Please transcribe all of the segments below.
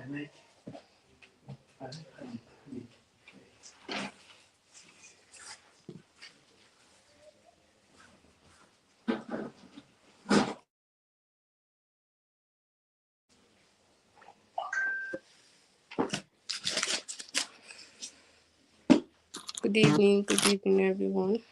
Good evening, everyone.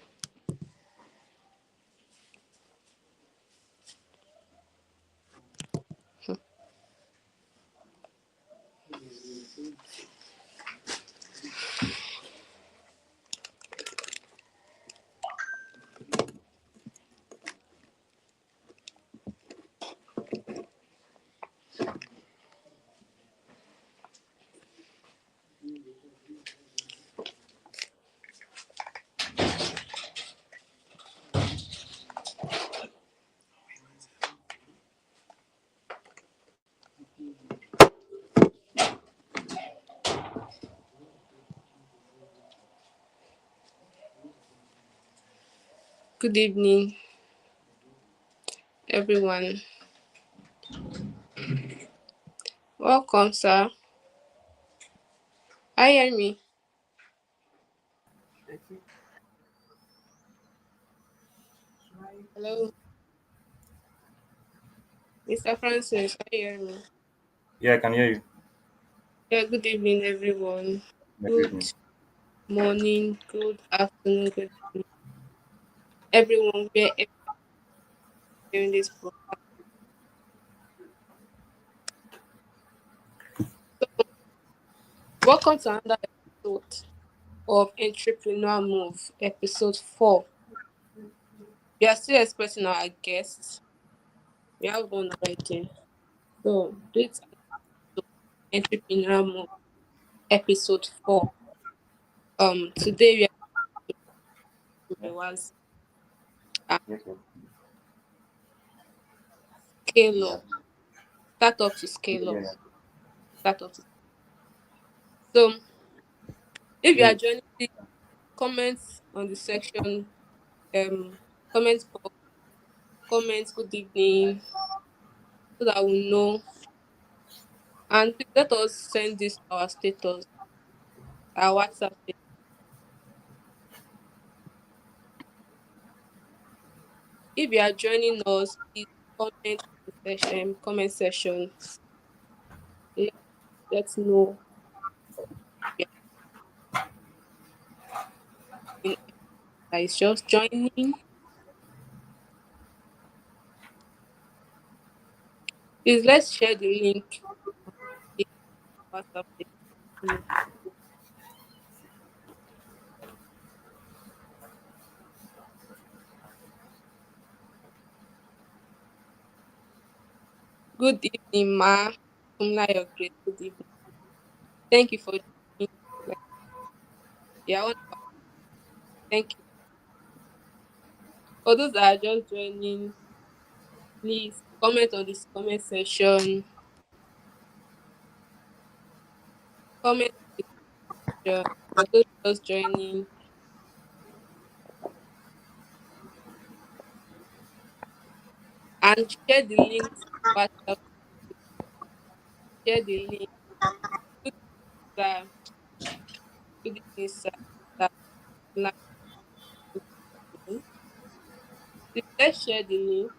Good evening, everyone. Welcome, sir. I hear me. Hello, Mr. Francis. I hear me. Yeah, I can hear you. Yeah. Good evening, everyone. Yeah, good Good evening. morning. Good afternoon. Good evening, everyone. Wherever during this program. Welcome to another episode of Entrepreneur Move, episode 4. We are still expecting our guests. We have one already. So this Entrepreneur Move, episode 4. Today we Yeah, was uh, yes, yes. scale Yeah, up, start up to scale yeah, up, yeah. start up to. So if you are So, joining the comments on the section, comments box, comments good evening, so that we know. And please let us send this to our status, our WhatsApp status. If you are joining us, please comment section. Let, let's know if you are that is just joining. Please let's share the link on the WhatsApp status. Good evening, Ma. Your Grace. Good evening. Thank you for joining. Like, yeah, thank you. For those that are just joining, please comment on this comment section. Comment section. For those just joining, and share the link to WhatsApp. Share the link. Good, sir. Good evening, sir. Sir, like, good evening. Please, let's share the link.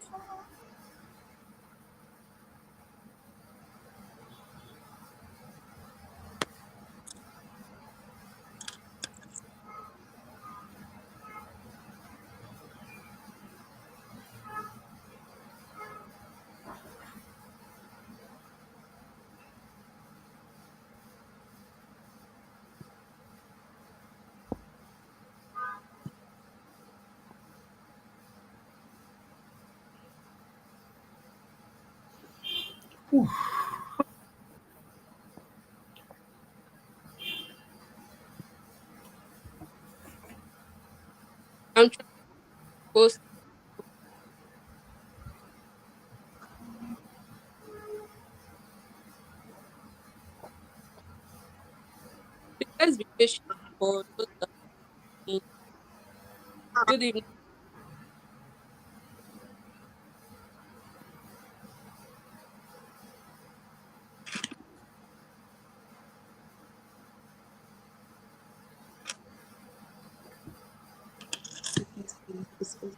I'm trying to post. Please, let's be patient for those that are joining. Good evening. Good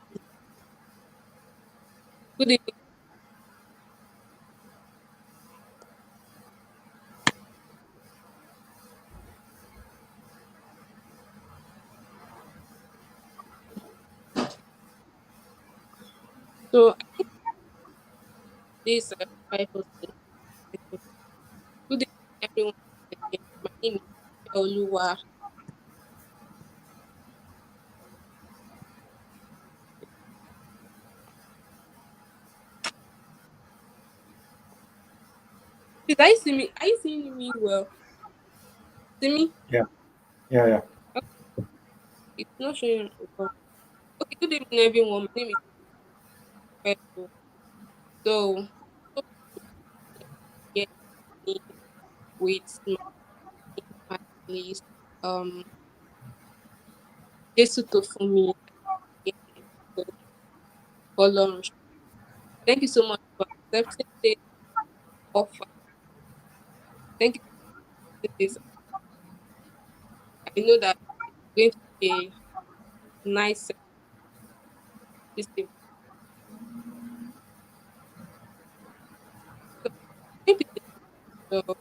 evening. So this Bible study. Good evening, everyone. My name is Oluwa. Please, are you seeing me? Are you seeing me well? See me? Yeah, yeah. Okay, it's not showing well. Okay, good evening, everyone. My name is Pedro. So, so here with my list. Um, Jesus to for me. Column. Thank you so much for accepting this offer. Thank you for this. I know that it's going to be a nice this evening. So, can you please introduce yourself,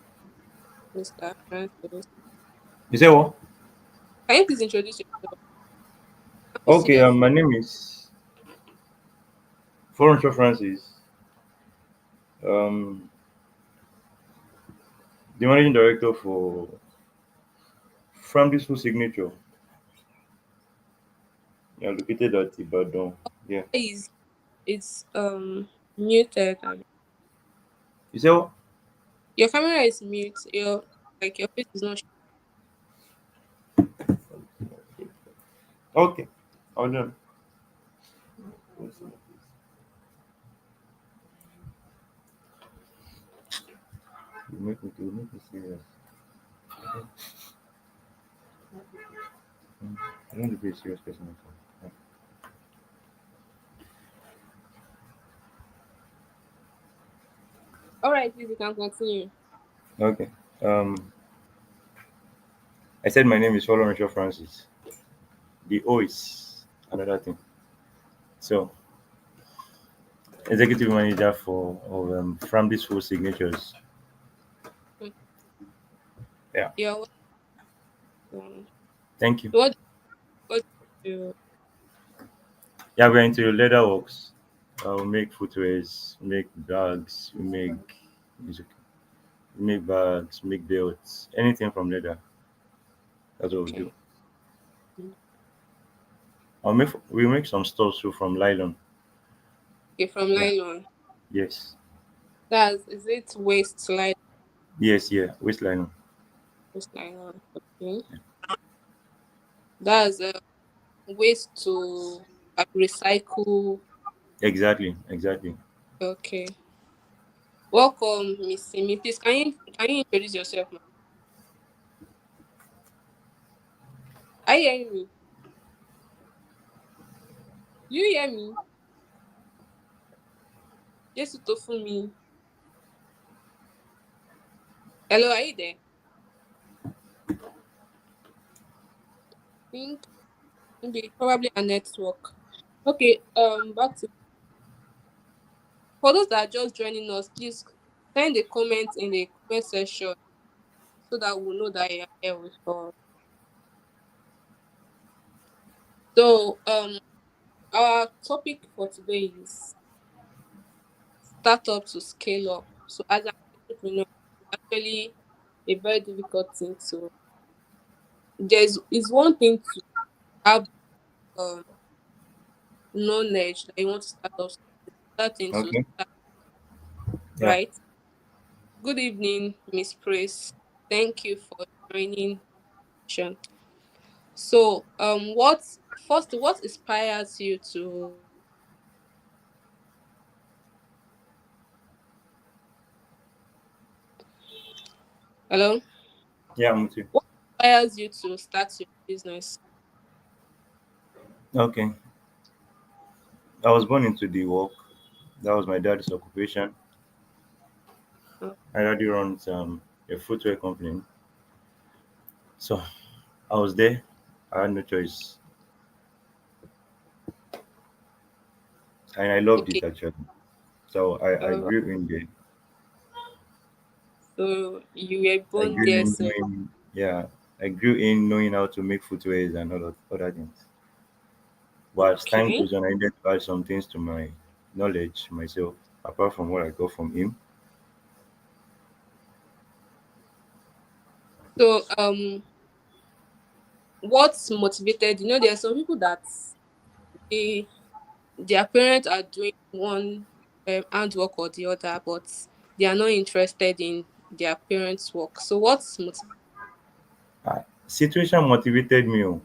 Mr. Francis? You say what? Can you please introduce yourself? Can we see Okay, your my name is Florence Francis, um, the managing director for From This Full Signature. Yeah, located at Ibadan. Yeah. face is muted and You say what? your camera is mute. Your face is not Okay. Hold on. You make me serious. I want to be a serious person. all right, please you can continue. Okay. Um, I said my name is Florence Francis. The O is another thing. So, executive manager for of From This Full Signatures. Mm, Yeah. you're welcome. Thank you. So what do you Yeah, we're into leather works. We make footwears, we make bags, music, we make bags, make belts, anything from leather. That's what we do. okay. Mm. We make some stuff too from nylon. Okay, from Yeah. nylon. Yes. That's is it waist slide Yes. Yeah. Waist nylon. waist nylon? Okay. That's a waste to recycle. Exactly. Exactly. Okay. Welcome, Miss Simi. Please can you introduce yourself, ma'am? Are you hearing me? Do you hear me? Yes, to for me. Hello, are you there? Think maybe probably a network. Okay, back to for those that are just joining us, please send a comment in the comment section so that we'll know that you're here with us. So our topic for today is startup to scale up. So as an entrepreneur, it's actually a very difficult thing to there's is one thing to have um knowledge that you want to start up another thing to Okay. start, Yeah. right? Good evening, Miss Praise. Thank you for joining. Session. So what inspires you to hello? Yeah. I'm with you. What inspires you to start your business? Okay. I was born into the work. That was my dad's occupation. Oh, My daddy runs a footwear company. So I was there. I had no choice. and I loved Okay. it actually. So I Uh, grew in there. so you were I born grew there, in so knowing, yeah, I grew in knowing how to make footwears and other things. But as time okay. goes on, I needed to add some things to my knowledge myself, apart from what I got from him. So what's motivated? There are some people that they their parents are doing one handwork or the other, but they are not interested in their parents' work. So what's Situation motivated me, oh,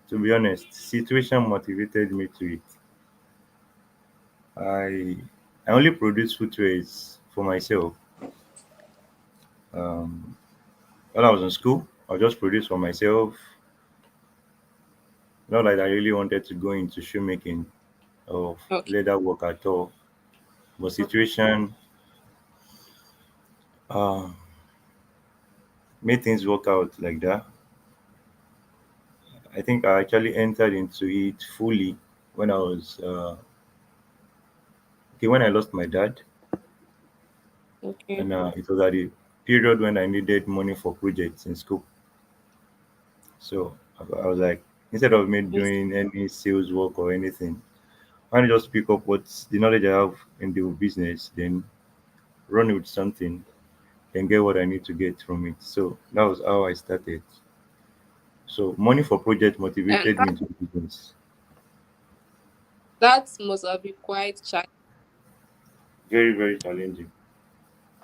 to be honest. Situation motivated me to it. I I only produce footwears for myself. Um, when I was in school, I just produced for myself. Not like I really wanted to go into shoemaking or okay? leather work at all. But situation uh, made things work out like that. I think I actually entered into it fully when I was okay, when I lost my dad, Okay. and it was at the period when I needed money for projects in school. So I was like, instead of me Yes. doing any sales work or anything, why not just pick up what's the knowledge I have in the business, then run with something, then get what I need to get from it. So that was how I started. So money for project And motivated me to business. that must have been quite challenging. Very, very challenging.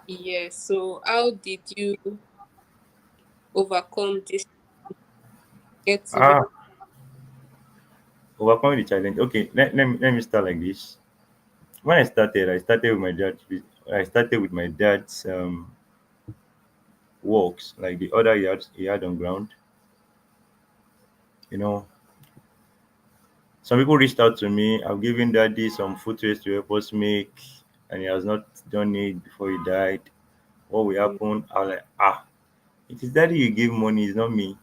Yes. So how did you overcome this? Get to Ah, overcoming the challenge. Okay, let me start like this. When I started with my dad. I started with my dad's works, like the other he had on ground. You know, some people reached out to me. I've given daddy some footwears to help us make, and he has not done it before he died. What will happen? I was like, it is daddy you give money, it's not me.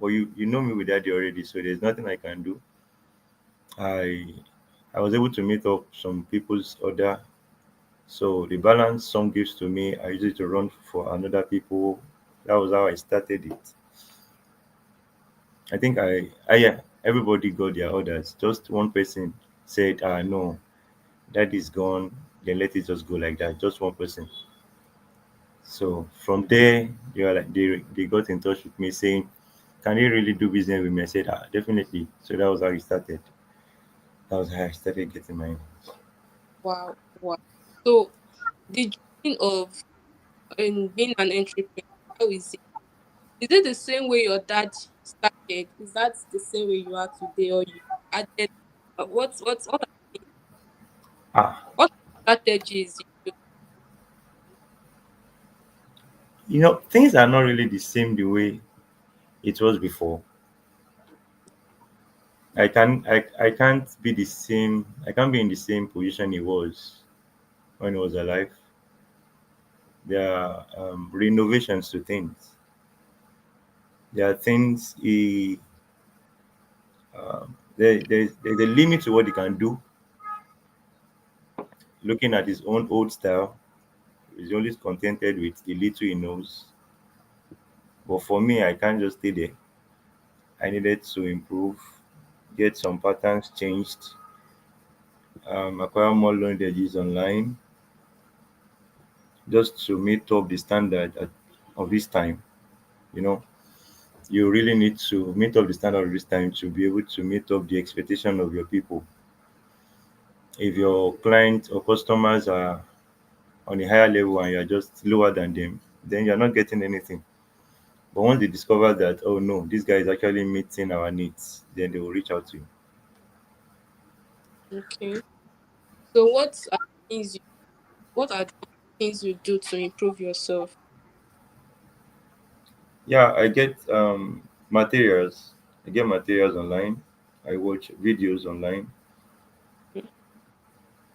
But you know me with daddy already, so there's nothing I can do. I I was able to meet up some people's order. So the balance some gives to me, I use it to run for another people. That was how I started it. I think yeah, everybody got their orders. Just one person said, no, that is gone. Then let it just go like that. Just one person. So from there, they got in touch with me saying, can you really do business with me? I said, definitely. So that was how it started. That was how I started getting my. wow, wow. So the journey of being an entrepreneur, how is it? Is it the same way your dad started? Is that the same way you are today, or you added? Ah, What strategies you do? things are not really the same the way it was before. I can't be the same. I can't be in the same position he was when he was alive. There are renovations to things. There are things there's a limit to what he can do. Looking at his own old style, he's always contented with the little he knows. But for me, I can't just stay there. I needed to improve, get some patterns changed, acquire more knowledges online, just to meet up the standard of this time. You know, you really need to meet up the standard of this time to be able to meet up the expectation of your people. If your clients or customers are on a higher level and you're just lower than them, then you're not getting anything. But once they discover that, oh no, this guy is actually meeting our needs, then they will reach out to you. Okay. So things you what are the things you do to improve yourself? Yeah, I get materials. I get materials online. I watch videos online.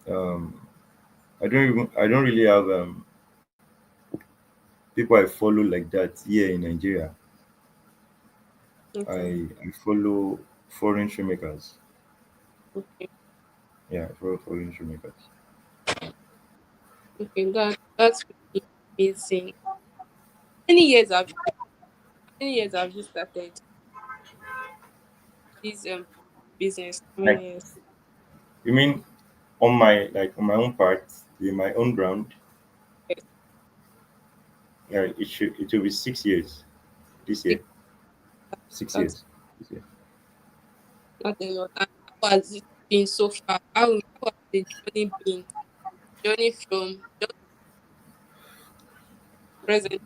Um, I don't really have people I follow like that here in Nigeria. Okay. I follow foreign filmmakers. Okay. Yeah, for industry makers. Okay, that's really amazing. Many years have many years have you started this business? How Like, many years? you mean on my like on my own part, in my own ground? Yes, Yeah, it will be 6 years this year. six. 6 years. That's This year. not a lot. And how has it been so far? How has the journey been? Journey from just present.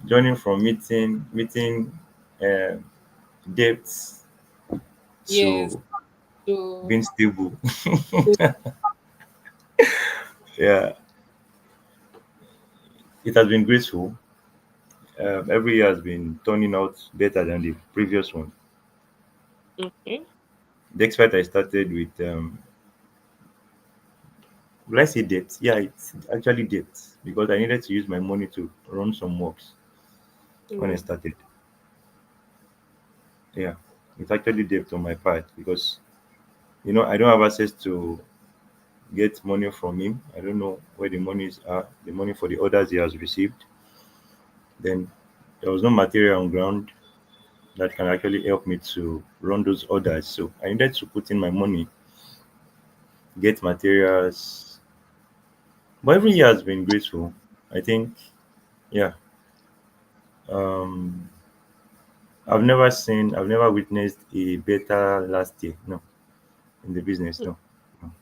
Journey from meeting uh, debts Yes. to To being stable. Yeah, it has been grateful. Every year has been turning out better than the previous one. okay. The expert I started with, will I say debt? Yeah, it's actually debt because I needed to use my money to run some works when I Mm. started. Yeah, it's actually debt on my part because I don't have access to get money from him. I don't know where the monies are, the money for the orders he has received. Then there was no material on ground that can actually help me to run those orders. So I needed to put in my money, get materials. But every year has been grateful. I think, yeah. Um, I've never witnessed a better last year. No, in the business, no. No.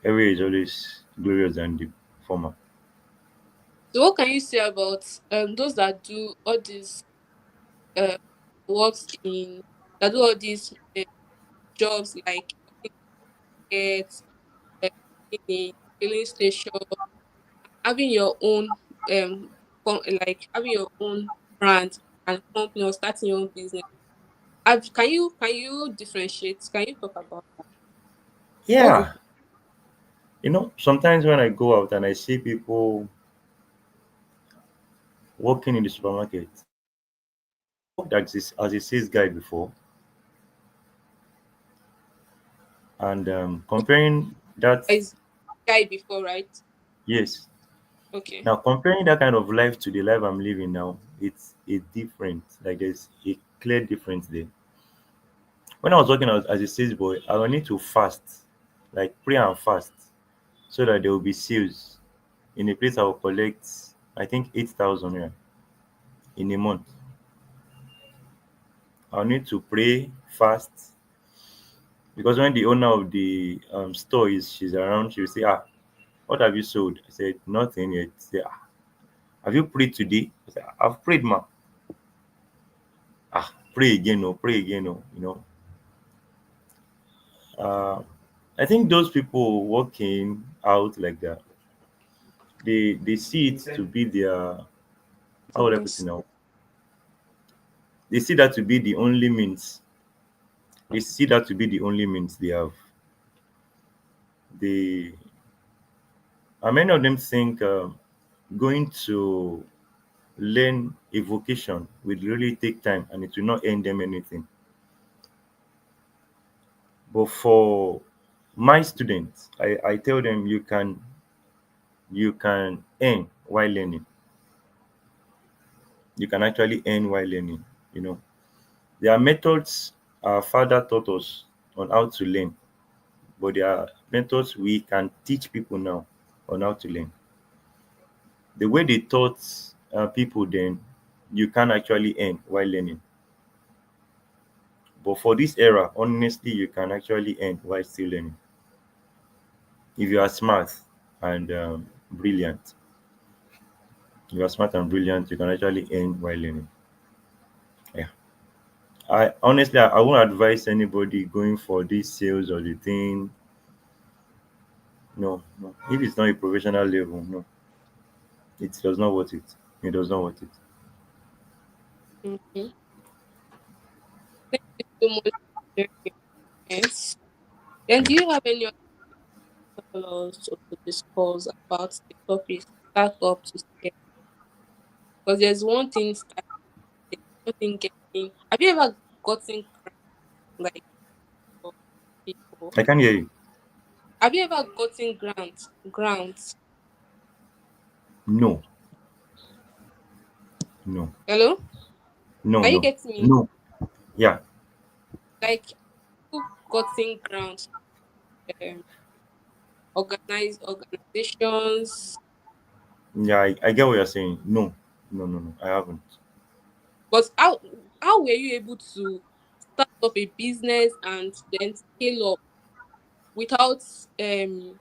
Every year is always glorious than the former. So what can you say about those that do all these uh works in that do all these jobs like get uh, in a filling station, having your own like having your own brand and company or starting your own business. Can you differentiate? Can you talk about that? What would Yeah, sometimes when I go out and I see people working in the supermarket, I worked as a sales guy before, and comparing that, is guy before, right? yes. Okay. Now comparing that kind of life to the life I'm living now, it's different. Like there's a clear difference there. When I was working as a sales boy, I would need to fast, like pray and fast, so that there will be sales in a place I will collect, I think 8,000 in a month. I'll need to pray, fast, because when the owner of the store she's around, she will say, "Ah, what have you sold?" I said, "Nothing yet." She say, "Ah, have you prayed today?" I said, "I've prayed, ma." Ah, pray again, no, pray again, no. Uh, I think those people working out like that, they see it to be their, how would I put it Business. now? They see that to be the only means. They see that to be the only means they have. They and many of them think going to learn a vocation will really take time and it will not earn them anything. But for my students, I tell them you can earn while learning. You can actually earn while learning. You know, there are methods our father taught us on how to learn, but there are methods we can teach people now on how to learn. The way they taught people then, you can actually earn while learning. But for this era, honestly, you can actually earn while still learning. If you are smart and brilliant, you are smart and brilliant, you can actually earn while learning. Yeah. I honestly, I won't advise anybody going for this sales or the thing. No, no. If it's not a professional level, no, it does not worth it. It does not worth it. Mm-hmm. Thank you so much for sharing your experience. Then Yeah. do you have any other us to discuss about the topic start up to scale? Because there's one thing starting, there's one thing getting. Have you ever gotten cracked like for people? I can hear you. Have you ever gotten grants? No, no, Hello? no, Are you no, getting me? no. Yeah, Like who gotten grants, um, organizations. yeah. I get what you're saying. No, no, no, no. I haven't. But how were you able to start up a business and then scale up without um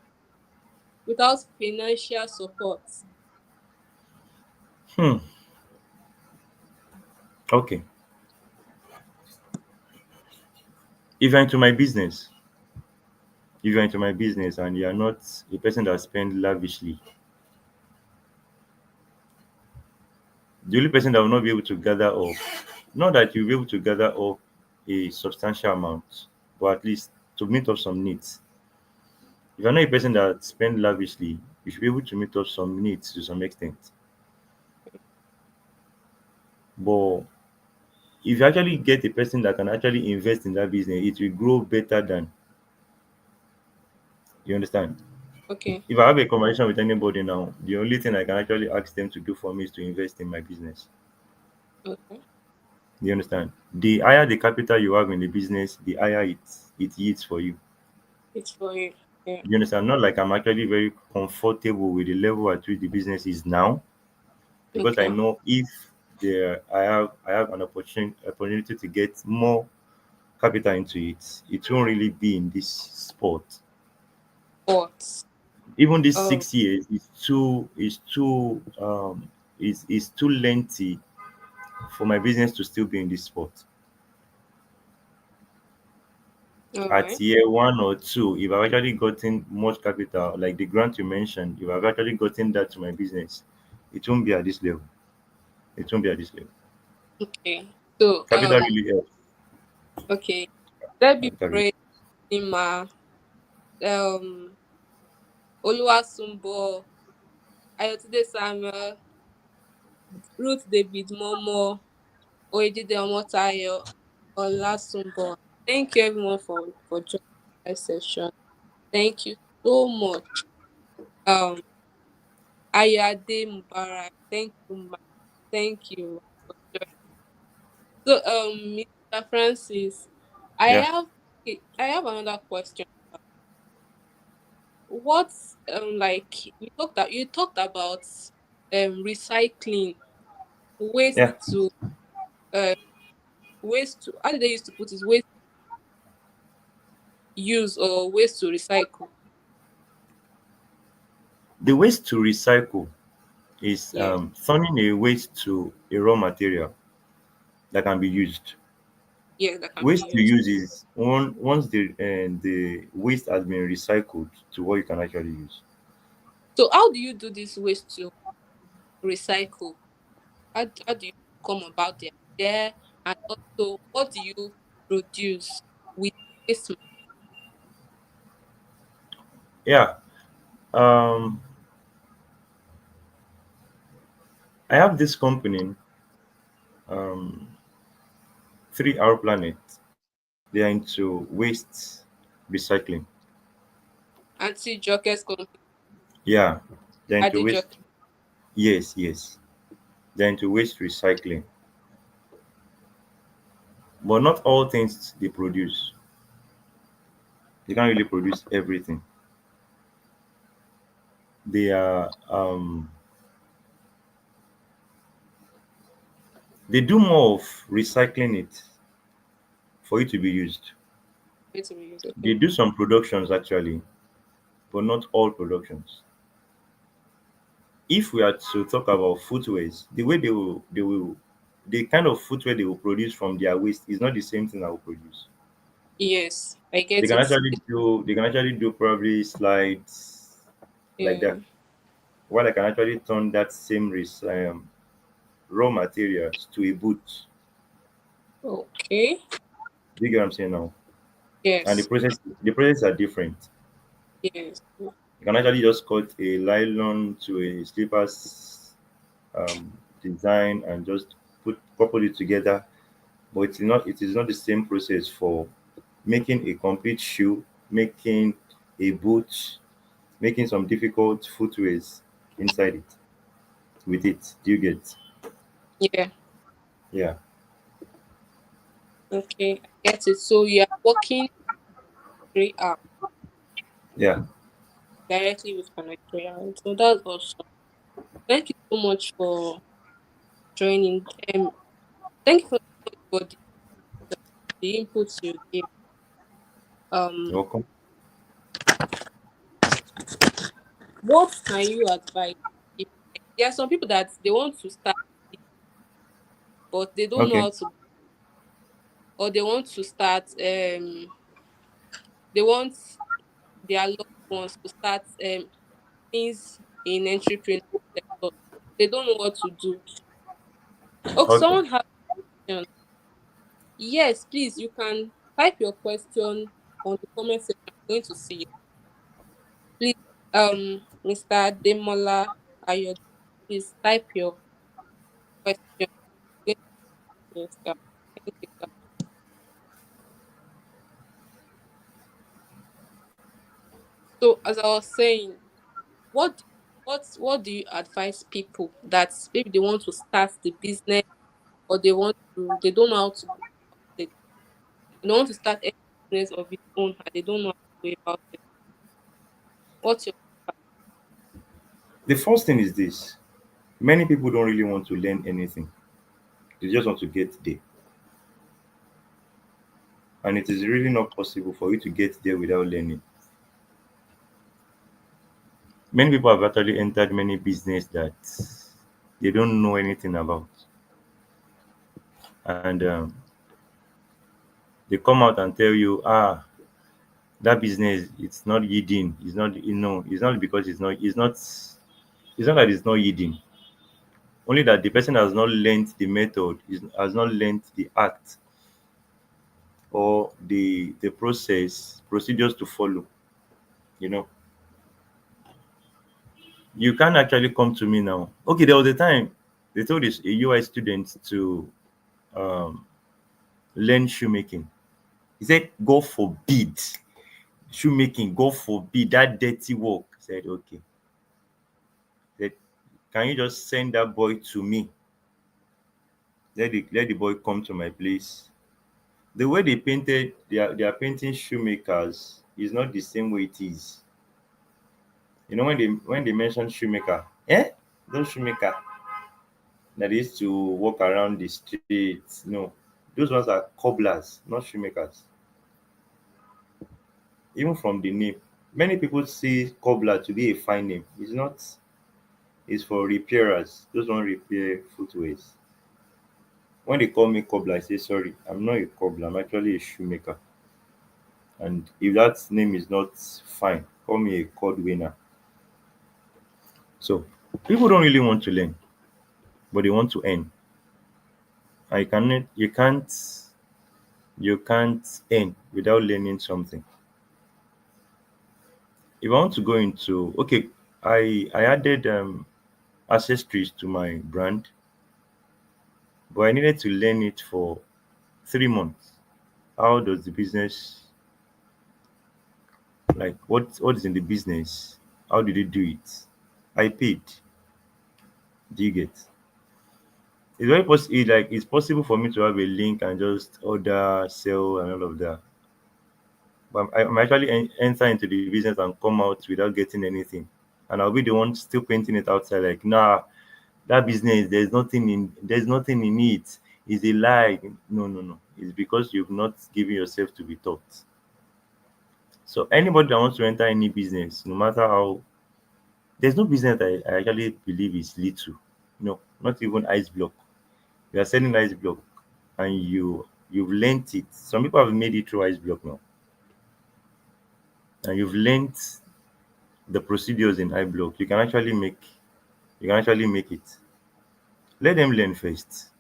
without financial support? Hmm. Okay. If you're into my business, if you're into my business and you're not a person that spends lavishly, the only person that will not be able to gather up, not that you'll be able to gather up a substantial amount, but at least to meet up some needs. If you're not a person that spend lavishly, you should be able to meet up some needs to some extent. But if you actually get a person that can actually invest in that business, it will grow better than, you understand. Okay. If I have a conversation with anybody now, the only thing I can actually ask them to do for me is to invest in my business. Okay. You understand? The higher the capital you have in the business, the higher it yields for you. It's for you. Yeah. You understand? Not like I'm actually very comfortable with the level at which the business is now, because I Okay. know if I have an opportunity to get more capital into it, it won't really be in this sport. But Even this oh, 6 years is too lengthy for my business to still be in this sport. all At right. year 1 or 2, if I've actually gotten much capital, like the grant you mentioned, if I've actually gotten that to my business, it won't be at this level. It won't be at this level. Okay. So Capital really helps. okay. Let me Capital really. pray ma um Oluwasumbo, Ayotunde Samuel, Ruth David Momo, Oyedide Omotayo, Olasunbo. Thank you everyone for joining this session. Thank you so much. Ayade Mubarak. Thank you, ma. Thank you for joining. So Mr. Francis, I Yeah. have I have another question. What's like you talked about recycling waste Yeah. to uh waste to how did they used to put it, waste use or waste to recycle. The waste to recycle is Yeah, turning a waste to a raw material that can be used. yeah, that can be Waste to used. use is once the waste has been recycled to what you can actually use. So how do you do this waste to recycle? How do you come about the idea, and also what do you produce with waste? Yeah. Um, I have this company, um, 3R Planet. They are into waste recycling. Anti Joker's company, Yeah, they're into Adi waste. Joker. Yes, yes, they're into waste recycling. But not all things they produce. They can't really produce everything. They are they do more of recycling it for it to be used. Waste to be used. They Okay. do some productions actually, but not all productions. If we are to talk about footwears, the way they will the kind of footwear they will produce from their waste is not the same thing I will produce. Yes, I They get can it. actually do probably slides like Yeah. that. While I can actually turn that same raw materials to a boot. Okay. Do you get what I'm saying now? And the Yes. process the process are different. Yes. You can actually just cut a nylon to a slippers design and just couple it together. But it is not the same process for making a complete shoe, making a boot, making some difficult footways inside it with it. Do you get? Yeah. Yeah, Okay. I get it. So you are working 3 hours yeah. directly with Panacea. So that's awesome. Thank you so much for joining. Thank you for the inputs you gave. You're Um, welcome. what can you advise? If, there are some people that they want to start, but they don't know Okay, how to, or they want to start. They want their loved ones to start things in entrepreneurship sector. They don't know what to do. Okay, okay. someone has a question. Yes, please. You can type your question on the comment section. I'm going to see it. Please, Mr. Demola Ayo, please type your question. Yes, sir. Thank you, sir. So, as I was saying, what what do you advise people that maybe they want to start the business or they don't know how to go about it. They want to start a business of its own and they don't know how to go about it. What's your The first thing is this: many people don't really want to learn anything; they just want to get there, and it is really not possible for you to get there without learning. Many people have actually entered many business that they don't know anything about, and they come out and tell you, that business it's not yielding. It's not, it's not because it's not that it's not yielding. Only that the person has not learned the method, has not learned the act or the procedures to follow. You know, you can actually come to me now. Okay, there was a time they told this a UI student to um, learn shoemaking. He said, "God forbid shoemaking. God forbid that dirty work." I said, "Okay." Said, "Can you just send that boy to me? Let the boy come to my place." The way they painted, they are painting shoemakers is not the same way it is. You know, when they mention shoemaker, those shoemaker that used to walk around the streets, no, those ones are cobblers, not shoemakers. Even from the name, many people see cobbler to be a fine name. It's not. It's for repairers. Those one repair footways. When they call me cobbler, I say sorry, I'm not a cobbler. I'm actually a shoemaker. And if that name is not fine, call me a code winner. So people don't really want to learn, but they want to earn. And you can't earn without learning something. If I want to go into, okay, I added accessories to my brand, but I needed to learn it for 3 months. How does the business, like what is in the business? How did they do it? I paid. Do you get? It's very possible. It's possible for me to have a link and just order, sell, and all of that. But I'm actually enter into the business and come out without getting anything, and I'll be the one still painting it outside. Like, nah, that business, there's nothing in it. It's a lie. No, no, no. It's because you've not given yourself to be taught. So anybody that wants to enter any business, no matter how, there's no business that I actually believe is little. No, not even ice block. You are selling ice block and you've learnt it. Some people have made it through ice block now, and you've learnt the procedures in ice block. You can actually make it. Let them learn first.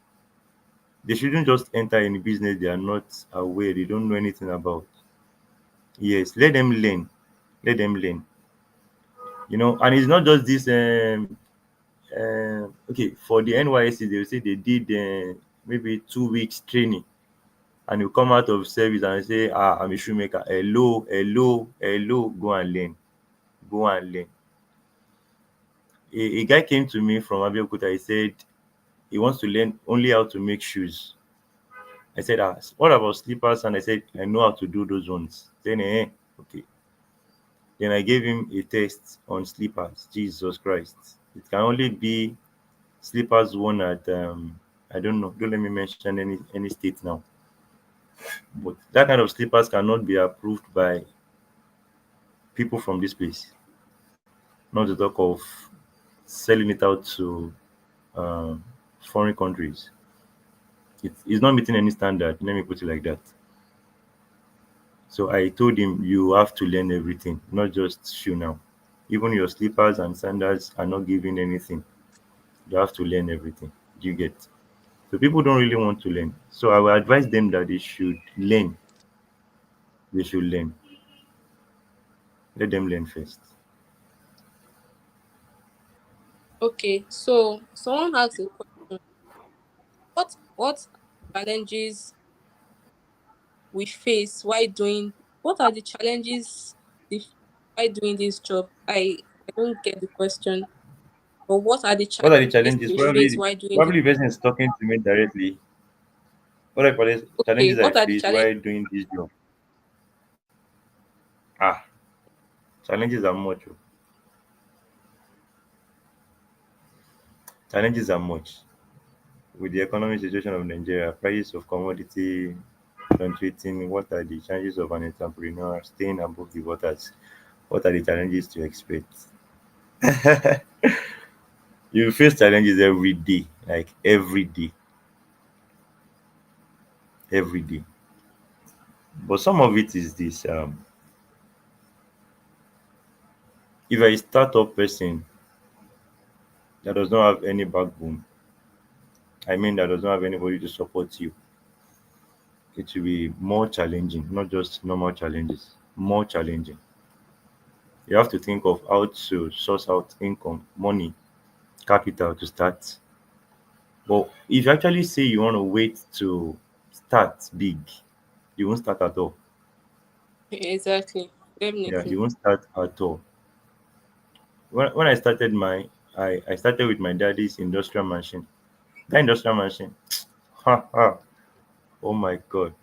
They shouldn't just enter any business they are not aware, they don't know anything about. Yes, let them learn. Let them learn. And it's not just this. Okay, for the NYSC, they will say they did maybe 2 weeks training. and you come out of service and say, ah, I'm a shoemaker. Hello, hello, hello, go and learn. Go and learn. A guy came to me from Abeokuta. He said he wants to learn only how to make shoes. I said, ah, what about slippers? And I said, I know how to do those ones. Then, okay. Then I gave him a test on slippers. Jesus Christ. It can only be slippers worn at, I don't know. Don't let me mention any state now. But that kind of slippers cannot be approved by people from this place. Not to talk of selling it out to um, foreign countries. It's not meeting any standard. Let me put it like that. So I told him, you have to learn everything, not just shoe now. Even your slippers and sandals are not giving anything. You have to learn everything. Do you get? So people don't really want to learn. So I will advise them that they should learn. They should learn. Let them learn first. Okay, so someone asked a question. What challenges we face while doing what are the challenges if while doing this job? I don't get the question. But what are the What are the challenges challenges? we face while doing this? Probably the person is talking to me directly. What are the Okay, challenges I what are the face challenges? while doing this job? Ah, challenges are much. Oh. Challenges are much. With the economic situation of Nigeria, prices of commodity fluctuating, what are the challenges of an entrepreneur staying above the waters? What are the challenges to expect? You face challenges every day, like every day. But some of it is this: if you're a startup person that does not have any backbone, I mean that does not have anybody to support you, it will be more challenging, not just normal challenges, more challenging. You have to think of how to source out income, money, capital to start. But if you actually say you want to wait to start big, you won't start at all. Exactly. Yeah, Definitely. you won't start at all. When I started I started with my daddy's industrial machine. That industrial machine, ha ha, oh my god.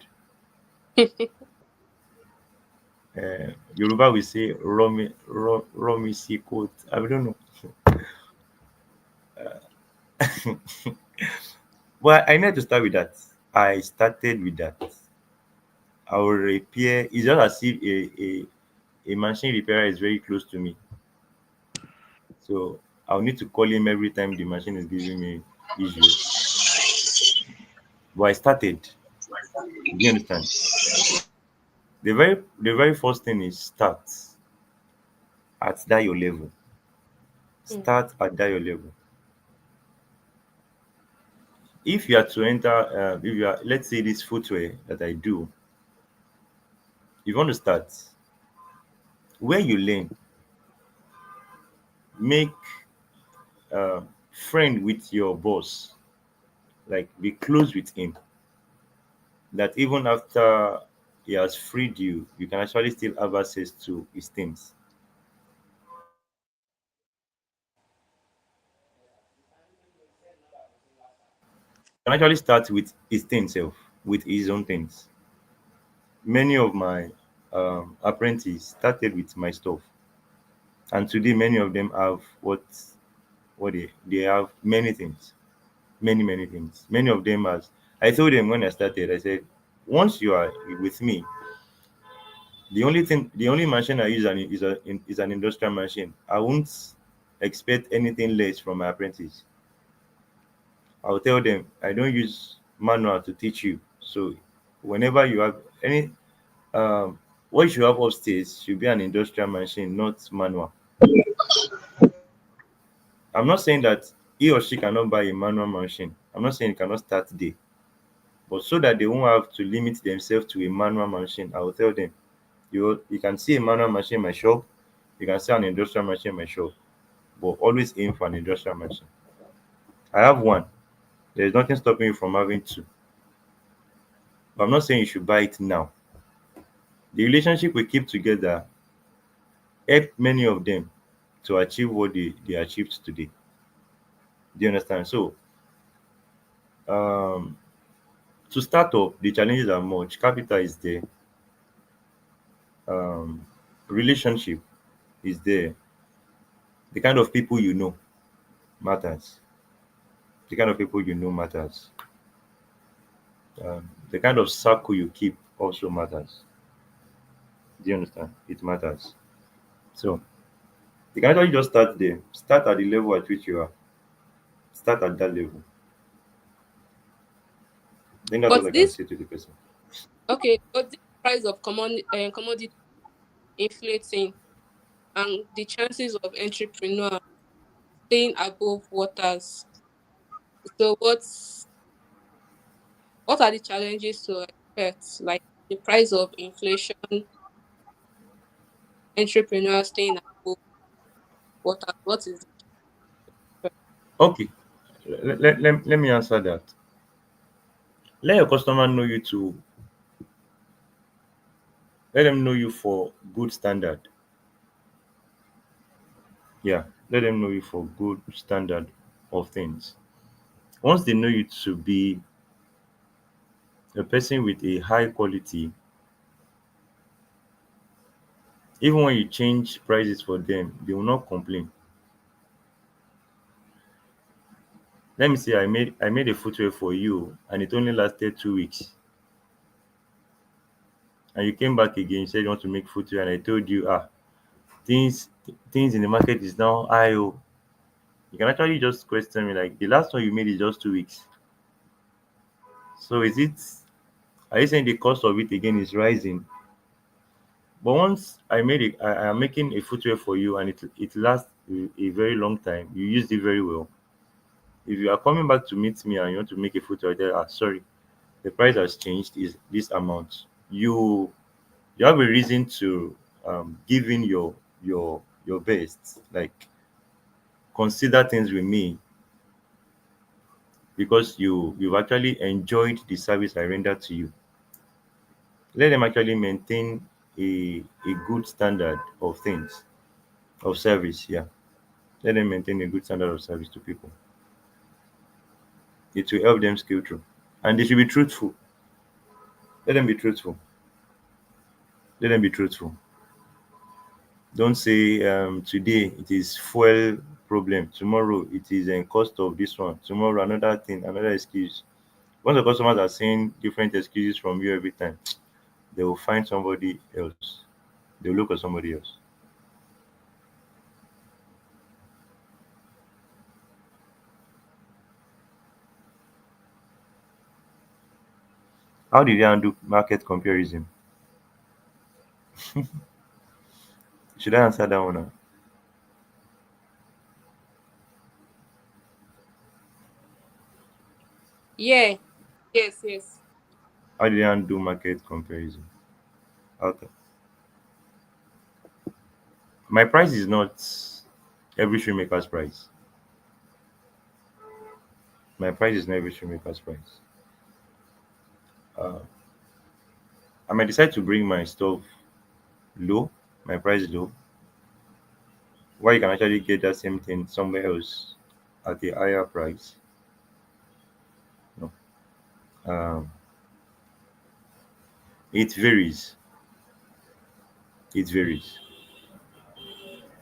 Yoruba will say Romi si coat. I don't know. But I need to start with that. I started with that. I will repair. It's just as if a machine repairer is very close to me. So I'll need to call him every time the machine is giving me issue. But I started. Do you understand? The very first thing is start at that your level. Mm. Start at that your level. If you are to enter, if you are, let's say this footwear that I do, if you want to start, where you learn, make friend with your boss, like be close with him. That even after he has freed you, you can actually still have access to his things. You can actually start with his things self, with his own things. Many of my apprentices started with my stuff, and today many of them have what they have many things, many things. Many of them has. I told them when I started, I said, once you are with me, the only machine I use is an industrial machine. I won't expect anything less from my apprentice. I'll tell them I don't use manual to teach you. So whenever you have any um what you should have upstairs should be an industrial machine, not manual. I'm not saying that he or she cannot buy a manual machine. I'm not saying it cannot start there. But so that they won't have to limit themselves to a manual machine, I will tell them you can see a manual machine in my shop, you can see an industrial machine in my shop, but always aim for an industrial machine. I have one. There is nothing stopping you from having two. But I'm not saying you should buy it now. The relationship we keep together helped many of them to achieve what they achieved today. Do you understand? So, um, to start up, the challenges are much. Capital is there, um, relationship is there, the kind of people you know matters. The kind of people you know matters. The kind of circle you keep also matters. Do you understand? It matters. So you can actually just start there. Start at the level at which you are. Start at that level. I think that's all But I can this say to the person. okay, but this price of commodity inflating and the chances of entrepreneur staying above waters. So what are the challenges to expect? Like the price of inflation, entrepreneur staying above waters. What is it? Okay, let me answer that. Let your customer know you to let them know you for good standard. Yeah, let them know you for good standard of things. Once they know you to be a person with a high quality, even when you change prices for them, they will not complain. Let me say I made a footwear for you and it only lasted 2 weeks. And you came back again, you said you want to make footwear and I told you things things in the market is now high. Oh. You can actually just question me like the last one you made is just 2 weeks. So is it are you saying the cost of it again is rising? But once I am making a footwear for you and it lasts a very long time. You used it very well. If you are coming back to meet me and you want to make a footwear, there sorry, the price has changed is this amount. You have a reason to give in your best, like consider things with me because you've actually enjoyed the service I rendered to you. Let them actually maintain a good standard of things of service. Yeah, let them maintain a good standard of service to people. It will help them scale through, and they should be truthful. Let them be truthful. Let them be truthful. Don't say today it is fuel problem, tomorrow it is a cost of this one, tomorrow another thing, another excuse. Once the customers are saying different excuses from you every time, they will find somebody else. They will look at somebody else. How did they handle market comparison? Should I answer that one now? Yeah. Yes, yes. How did they handle market comparison? Okay. My price is not every shoemaker's price. My price is not every shoemaker's price. Uh, I might decide to bring my stuff low, my price low, where you can actually get that same thing somewhere else at a higher price. No. Um, it varies. It varies.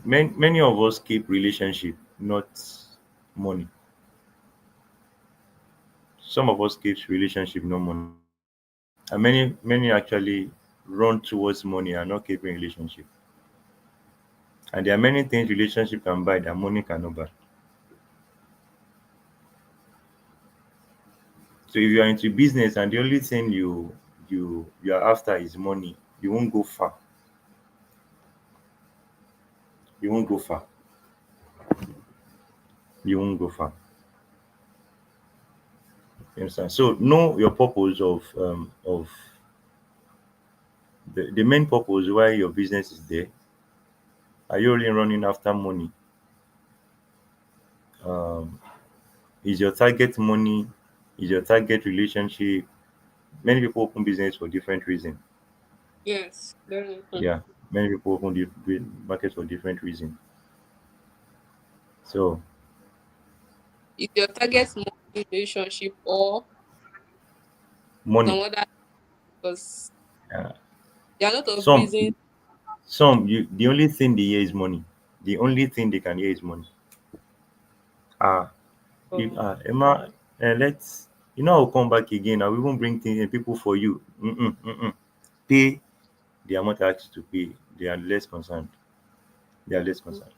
Many of us keep relationship, not money. Some of us keeps relationship, not money. And many actually run towards money and not keeping relationship. And there are many things relationship can buy that money cannot buy. So if you are into business and the only thing you are after is money, you won't go far. You won't go far. You won't go far. You understand? So know your purpose of the main purpose why your business is there. Are you only running after money? Um, is your target money? Is your target relationship? Many people open business for different reasons. Yes. Definitely. Yeah, many people open the market for different reasons. So Is your target money, relationship, or money. some other? Because Uh, there are a lot of some reasons. you the only thing they hear is money. The only thing they can hear is money. Ah, if For, Emma, let's I'll come back again. I will even bring things and people for you. Pay the amount I asked you to pay. They are less concerned. They are less concerned.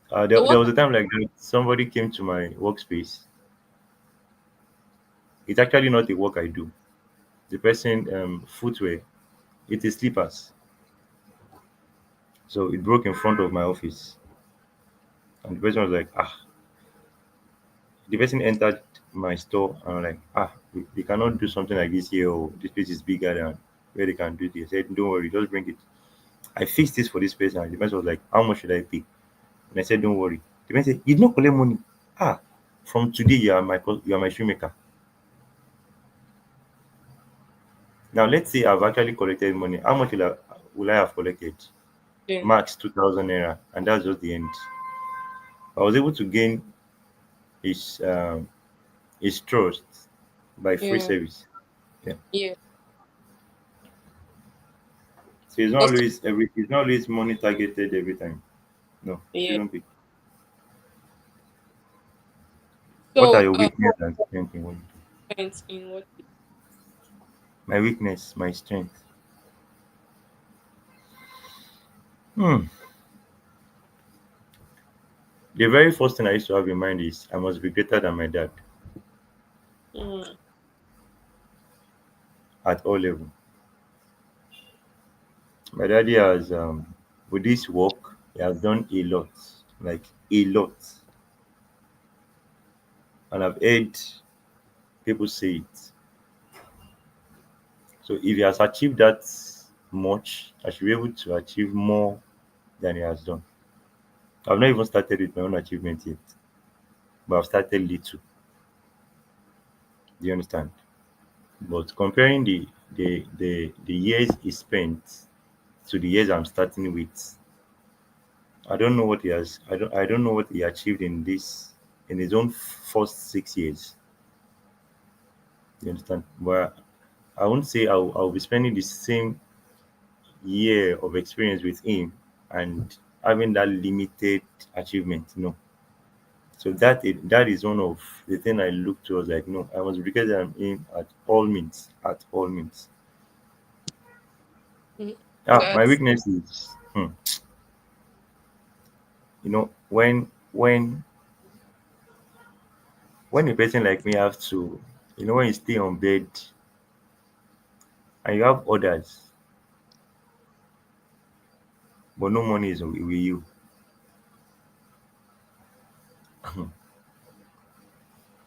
so There what? was a time like that. Somebody came to my workspace. It's actually not the work I do. The person footwear. It is slippers. So it broke in front of my office, and the person was like, ah. The person entered my store and I'm like, ah, we cannot do something like this here. Oh, this place is bigger than where they can do this. I said, don't worry, just bring it. I fixed this for this person. And the person was like, how much should I pay? And I said, don't worry. The person said, you don't collect money. Ah, from today you are my shoemaker. Now let's say I've actually collected money. How much will I have collected? Yeah. Max 2,000 naira, and that's just the end. I was able to gain his his trust by free Yeah. service. Yeah. Yeah. So Because it's not always money targeted every time. No, it yeah. shouldn't be. What are So your weaknesses and strengths in what you do? depends in what. My weakness, my strength. Hmm. The very first thing I used to have in mind is I must be greater than my dad Mm, at all level. My daddy has with this work, he has done a lot. Like a lot. And I've heard people say it. So if he has achieved that much, I should be able to achieve more than he has done. I've not even started with my own achievement yet, but I've started little. Do you understand? But comparing the years he spent to the years I'm starting with, I don't know what he has. I don't know what he achieved in this in his own first 6 years. You understand? But I won't say I'll be spending the same year of experience with him and having that limited achievement. No. So that is one of the thing I look towards. Like no, I must be because I'm in at all means. At all means. mm. My That's weakness is when a person like me have to, when you stay on bed and you have others, but no money is with you.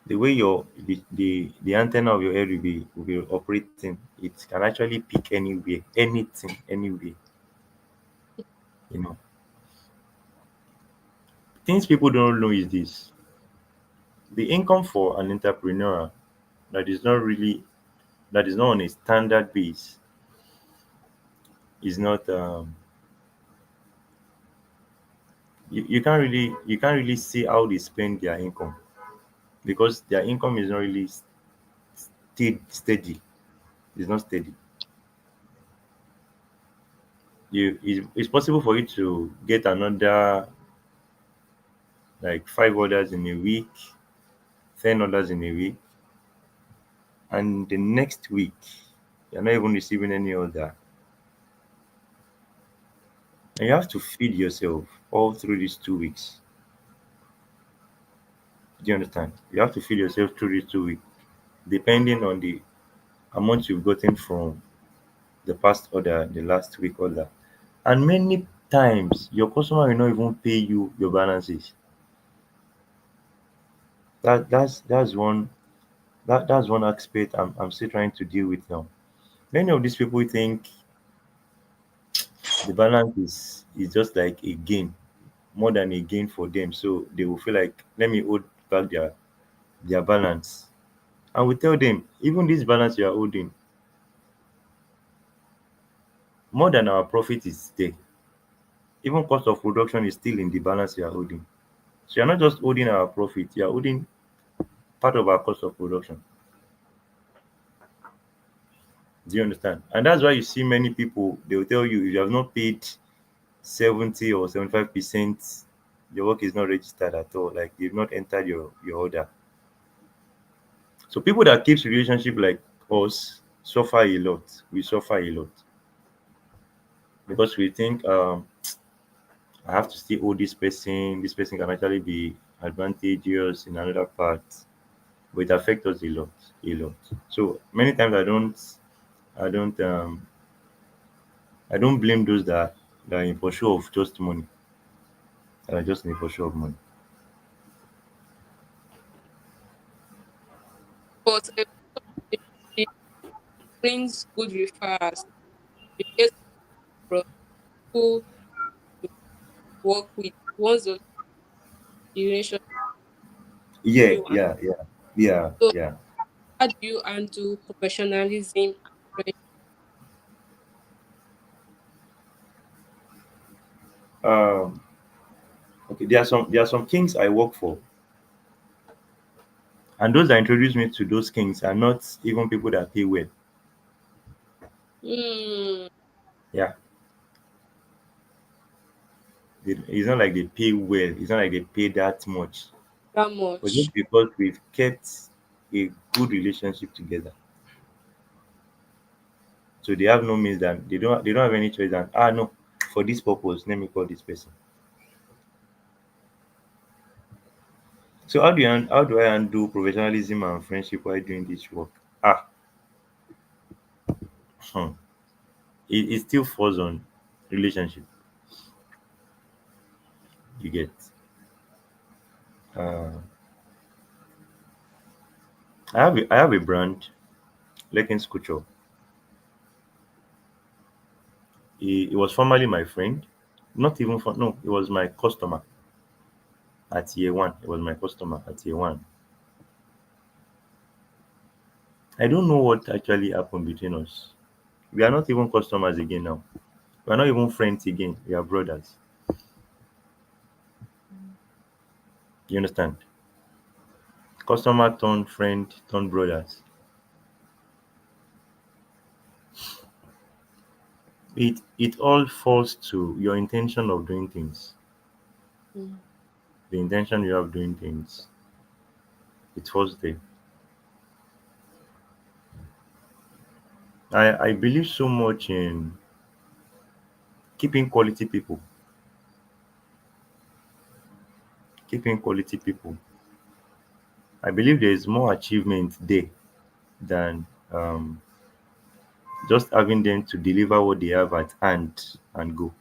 The way the antenna of your head will be operating, it can actually pick anywhere, anything, anywhere. You know, things people don't know is this: the income for an entrepreneur that is not really that is not on a standard base is not you can't really see how they spend their income because their income is not really steady. It's not steady. It's possible for you to get another like $5 in a week, $10 in a week, and the next week you're not even receiving any other. And you have to feed yourself all through these 2 weeks. Do you understand? You have to feed yourself through these 2 weeks, depending on the amount you've gotten from the past order, the last week order. And many times your customer will not even pay you your balances. That's one that's one aspect I'm still trying to deal with now. Many of these people think the balance is just like a gain, more than a gain for them. So they will feel like let me hold back their balance. And we tell them, even this balance you are holding, more than our profit is there. Even cost of production is still in the balance you are holding. So you're not just holding our profit, you're holding part of our cost of production. Do you understand? And that's why you see many people, they will tell you if you have not paid 70 or 75%, your work is not registered at all. Like you've not entered your order. So people that keeps relationship like us suffer a lot. We suffer a lot because we think I have to still owe this person. This person can actually be advantageous in another part, but it affects us a lot, a lot. So many times I don't I don't blame those that are in pursuit of just money. That are just in pursuit of money. But it brings good referrals. You get from who you work with once the relationship Yeah, you and yeah, yeah, yeah, so yeah. how do you handle professionalism and friendship? Um, okay, there are some kings I work for, and those that introduce me to those kings are not even people that pay well. Hmm, Yeah, it's not like they pay well. It's not like they pay that much. that But much. just because we've kept a good relationship together, so they have no means that they don't have any choice than no, for this purpose, let me call this person. So how do I handle professionalism and friendship while doing this work? Ah, hmm. It still falls on relationship. You get. Uh, I have a brand, Lekins Couture. He was formerly my friend, not even for no, he was my customer at year one. He was my customer at year one. I don't know what actually happened between us. We are not even customers again now. We are not even friends again. We are brothers. You understand? Customer turned friend turned brothers. It all falls to your intention of doing things. Hmm. The intention you have doing things. It falls there. I believe so much in keeping quality people. Keeping quality people. I believe there is more achievement there than just having them to deliver what they have at hand and go.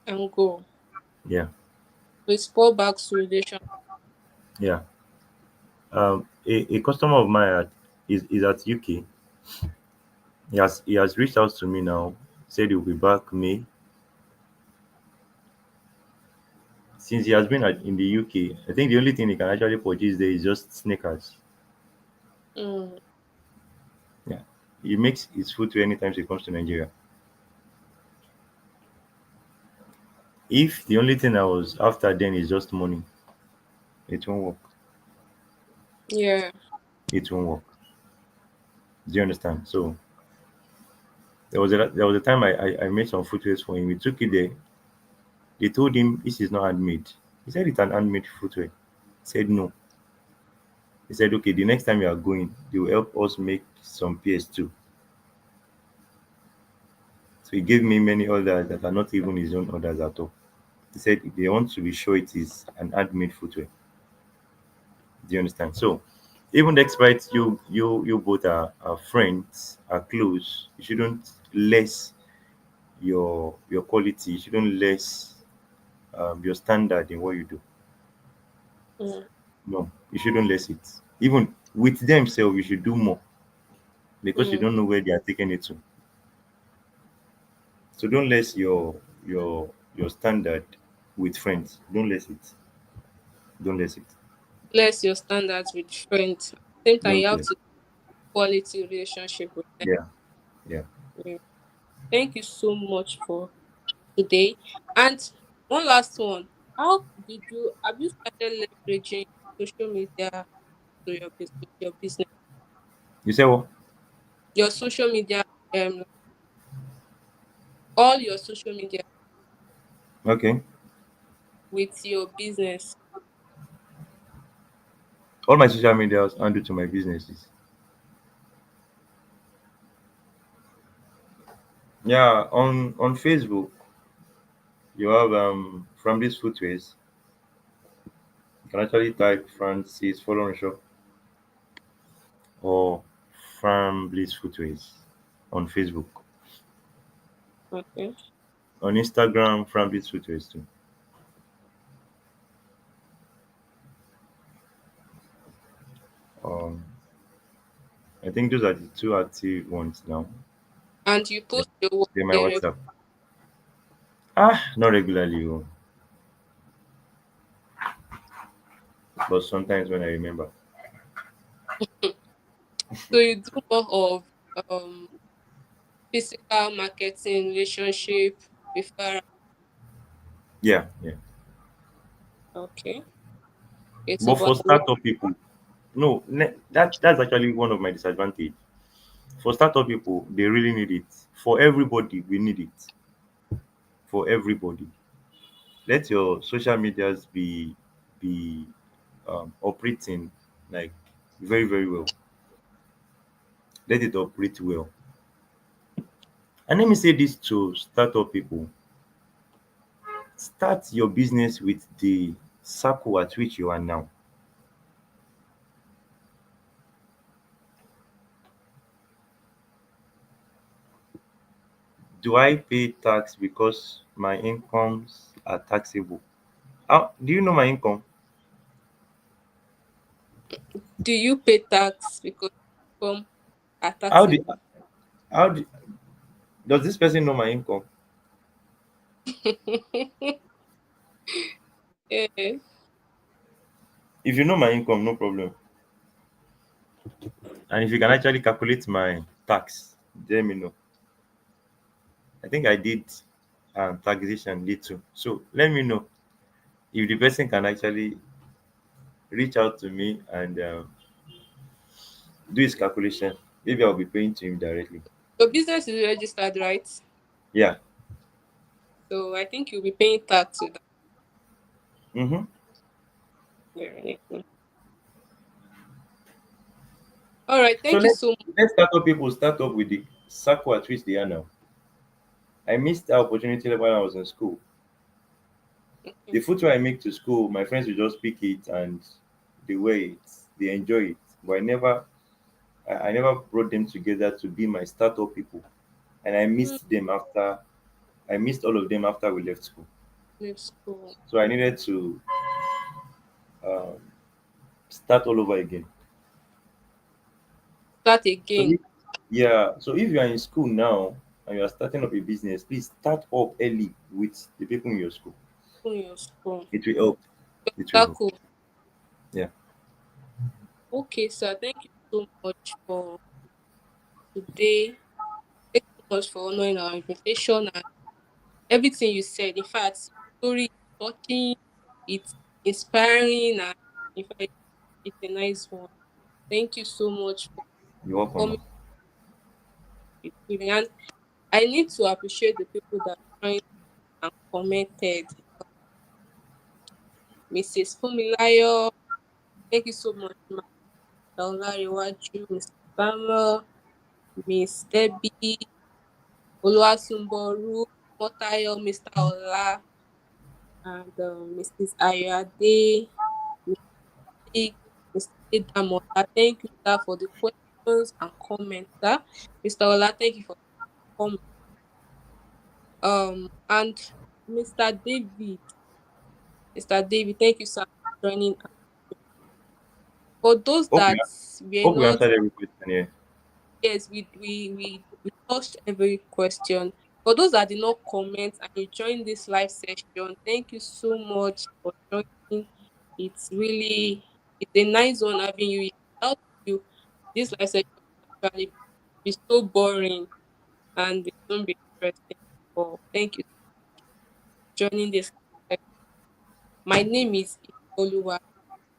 And go. Yeah, With fall back to relation. yeah. A customer of mine is at UK. He has reached out to me now. Said he'll be back May. Since he has been in the UK, I think the only thing he can actually purchase there is just sneakers. Hmm. Yeah, he makes his footwear anytime he comes to Nigeria. If the only thing I was after then is just money, it won't work. Yeah. It won't work. Do you understand? So there was a time I made some footwears for him. We took it there. They told him this is not handmade. He said it's an handmade footwear. He said no. He said okay, the next time you are going, they will help us make some pairs too. So he gave me many orders that are not even his own orders at all. He said they want to be sure it is an handmade footwear. Do you understand? So even despite you both are friends, are close, you shouldn't less your quality, you shouldn't less your standard in what you do. Hmm. No, you shouldn't less it. Even with themselves, you should do more because you Hmm. don't know where they are taking it to. So don't less your standard with friends. Don't less it. Don't less it. Less your standards with friends. Same time, you Don't have less. to. quality relationship with them. Yeah, yeah. Yeah. Thank you so much for today. And one last one. How did you have you started leveraging social media to your business? You say what? Your social media, um all your social media Okay. with your business. All my social medias handle to my businesses. Yeah, on Facebook, you have from these footways. You can actually type Francis Following Shop or Fran Bliss Footways on Facebook. Okay. On Instagram, Fran Bliss Footways too. Um, I think those are the two active ones now. And you Then post your work then my there. WhatsApp. Not regularly, but sometimes when I remember. So you do more of um physical marketing, relationship, referral. Yeah, yeah. Okay. It's But about for startup people, no, that's actually one of my disadvantage. For startup people, they really need it. For everybody, we need it. For everybody, let your social medias be operating like very very well. Let it operate well. And let me say this to startup people: start your business with the circle at which you are now. Do I pay tax because my incomes are taxable? How do you know my income? do you pay tax because income are How do taxable? how do, does this person know my income? Yeah. If you know my income, no problem. And if you can actually calculate my tax, let me know. I think I did taxation did too. So let me know if the person can actually reach out to me and do his calculation. Maybe I'll be paying to him directly. Your business is registered, right? Yeah. So I think you'll be paying tax with that. Mm-hmm. Yeah. All right. So Thank you so much. let's start up people start up with the circle at which they are now. I missed that opportunity while I was in school. The footwear I make to school, my friends will just pick it and they wear it, they enjoy it. But I never brought them together to be my startup people. And Mm, I missed all of them after we left school. Let's go. So I needed to um, start all over again. Start So again. if, yeah, so if you are in school now and you are starting up a business, please start up early with the people in your school. On your school. It will help. It will help. Circle. Yeah. Okay, sir. Thank you so much for today. Thank you so much for honoring our invitation and everything you said. In fact, your story is touching, it's inspiring, and in fact, it's a nice one. Thank you so much for You're welcome. coming with me. And I need to appreciate the people that joined and commented. Mrs. Fumilayo, thank you so much, Mr. Olariwaju, Mr. Samuel, Miss Debbie, Oluwatumboru, Motayo, Mr. Ola, and Mrs. Ayade, Mr. Mr. Damola. Thank you, sir, for the questions and comments, sir. Mr. Ola, thank you for the comment. And Mr. David, Mr. David, thank you, sir, for joining. For those Hope that we were hope we not, answered every question here. yes, we touched every question. For those that did not comment and you joined this live session, thank you so much for joining. It's really it's a nice one having you here. Without you, this live session actually be so boring and it won't be interesting. But thank you for joining this. My name is Oluwa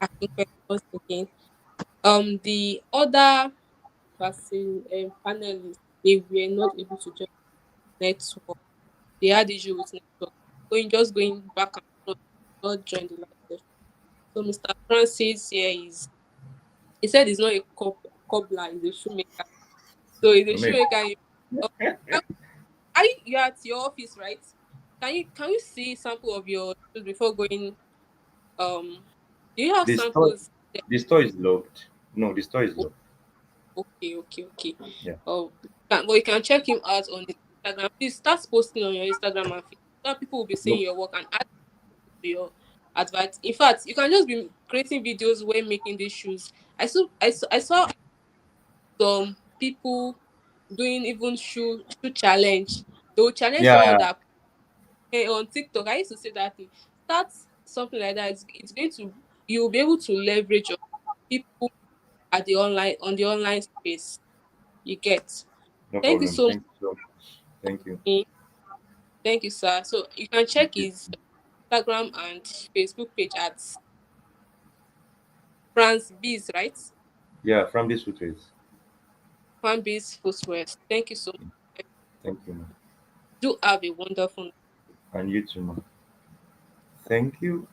Akinpe once again. The other person panelists, they were not able to join network. They had issue with network. Going back and forth, not join the live session. So Mr. Francis here is, he said he's not a cobbler, he's a shoemaker. So he's a For me, shoemaker. Uh, you are at your office, right? Can you see sample of your shoes before going? Do you have the store, samples there? the store is locked. No, the store is Oh, locked. okay. Yeah. Oh, but you can check him out on his Instagram. Please start posting on your Instagram and Facebook. So that people will be seeing No, your work and add to your advert. In fact, you can just be creating videos when making these shoes. I saw some people doing even shoe challenge. They will challenge someone yeah, that on TikTok. I used to say that thing. Start something like that. It's going to, you'll be able to leverage your people at the online on the online space. You get. no Thank you problem. so Thank you so much. Thank you. much. Thank you, sir. So you can Thank check you. his Instagram and Facebook page at France Bees, right? Yeah, from this footage. France Bees Footwear. Thank you so much. Thank you, man. Do have a wonderful And you too, man. Thank you.